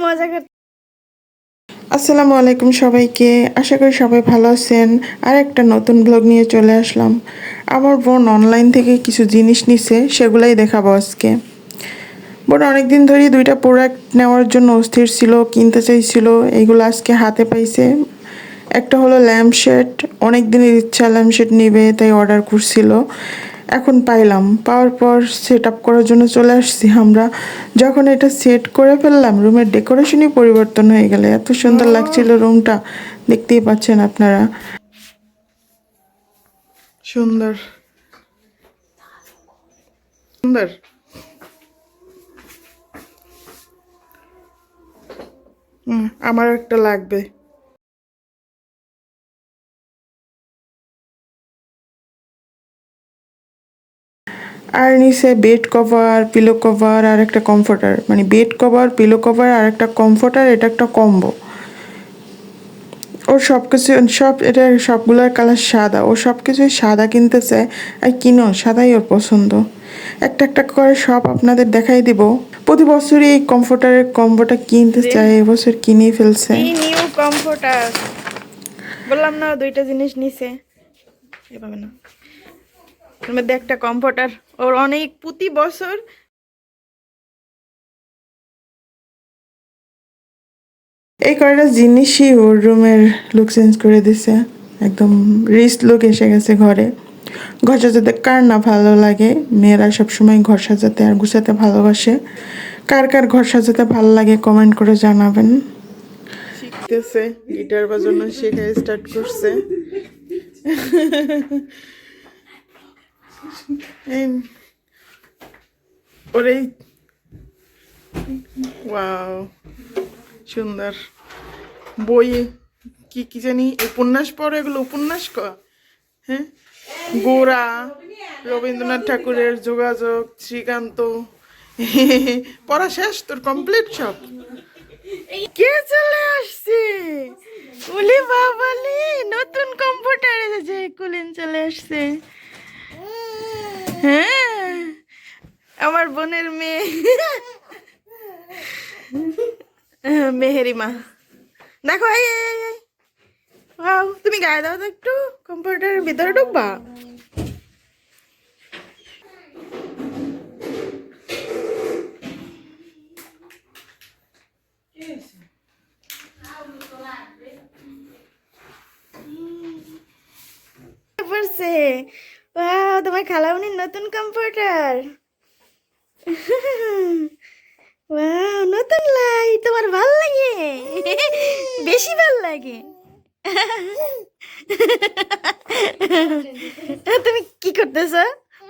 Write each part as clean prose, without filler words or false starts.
মজা করতে। আসসালামু আলাইকুম সবাইকে, আশা করি সবাই ভালো আছেন। আর একটা নতুন ব্লগ নিয়ে চলে আসলাম। আমার বোন অনলাইন থেকে কিছু জিনিস নিছে, সেগুলাই দেখাবো আজকে। বোন অনেকদিন ধরেই দুইটা প্রোডাক্ট নেওয়ার জন্য অস্থির ছিল, কিনতে চাইছিল। এইগুলো আজকে হাতে পাইছে। একটা হলো ল্যাম্পশেড, অনেক দিনের ইচ্ছা ল্যাম্পশেড নিবে, তাই অর্ডার করছিল। এখন পাইলাম, পাওয়ার পর সেট আপ করার জন্য চলে আসছি আমরা। যখন এটা সেট করে ফেললাম, রুমের ডেকোরেশনই পরিবর্তন হয়ে গেল। এত সুন্দর লাগছিল রুমটা, দেখতেই পাচ্ছেন আপনারা। সুন্দর সুন্দর। আমার একটা লাগবে। আর নিচে বেড কভার, পিলো কভার আর একটা কমফোর্টার, মানে বেড কভার, পিলো কভার আর একটা কমফোর্টার। এটা একটা কম্বো। ওর সব কিছু, সব এটা সবগুলোর কালার সাদা। ও সব কিছুই সাদা কিনতে চায়, আর কিনো সাদাই ওর পছন্দ। একটা একটা করে সব আপনাদের দেখাই দিব। প্রতি বছরই এই কমফোর্টারের কম্বোটা কিনতে চায়, এবছর কিনেই ফেলছে। এই নিউ কমফোর্টার, বললাম না দুইটা জিনিস নিছে। এভাবে না, এর মধ্যে একটা কমফোর্টার। ওর অনেক প্রতি বছর এই কয়টা জিনিসই ওর রুমের লুক চেঞ্জ করে দিছে। একদম রিচ লুক এসে গেছে ঘরে। ঘর সাজাতে কার না ভালো লাগে? মেয়েরা সবসময় ঘর সাজাতে আর গুছাতে ভালোবাসে। কার কার ঘর সাজাতে ভালো লাগে কমেন্ট করে জানাবেন। শিখতেছে, গিটার বাজানো শেখা স্টার্ট করছে। ওরে ওয়াও, সুন্দর। বই কি কি জানি উপন্যাস পড়ে, এগুলো উপন্যাস হ্যাঁ, গোরা, রবীন্দ্রনাথ ঠাকুরের যোগাযোগ, শ্রীকান্ত। পড়া শেষ তোর? কমপ্লিট সব? কে চলে আসছে? উলি বাবালি, নতুন কম্পিউটার এসেছে, কুলিন চলে আসছে। হ্যাঁ, আমার বোনের মেয়ে মেহেরিমা। দেখো এই ওয়াও, তুমি গায়ে দাও তো একটু। কম্পিউটারের ভিতরে ঢুকবা? পড়ছে। ওয়াও, তোমার খালামণির নতুন কম্পিউটার। ওয়াও, নতুন লাইট। তোমার ভাল লাগে? বেশি ভাল লাগে? তুমি কি করতেছো?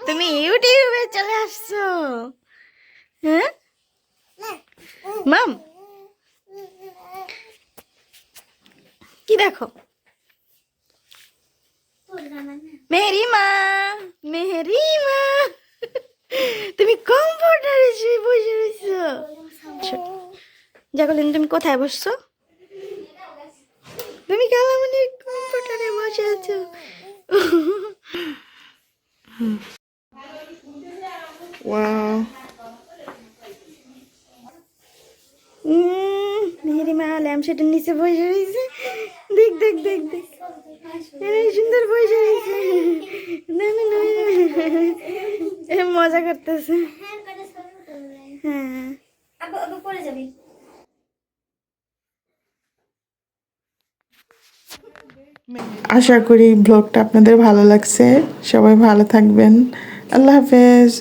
তুমি ইউটিউবে চলে আসছো? হ্যাঁ মাম, কি দেখো? মেহেরিমা, মেহেরিমা, তুমি কম্পিউটারে বসে রয়েছো। জাগলিন, তুমি কোথায় বসছো? তুমি খালামণির কম্পিউটারে বসে আছো। ওয়াও, মেহেরিমা ল্যাম্পশেডের নিচে বসে রয়েছে। দেখ দেখ দেখ দেখ, সুন্দর বসে রয়েছে। মজা করতেছে। হ্যাঁ, আশা করি ব্লগটা আপনাদের ভালো লাগছে। সবাই ভালো থাকবেন। আল্লাহ হাফেজ।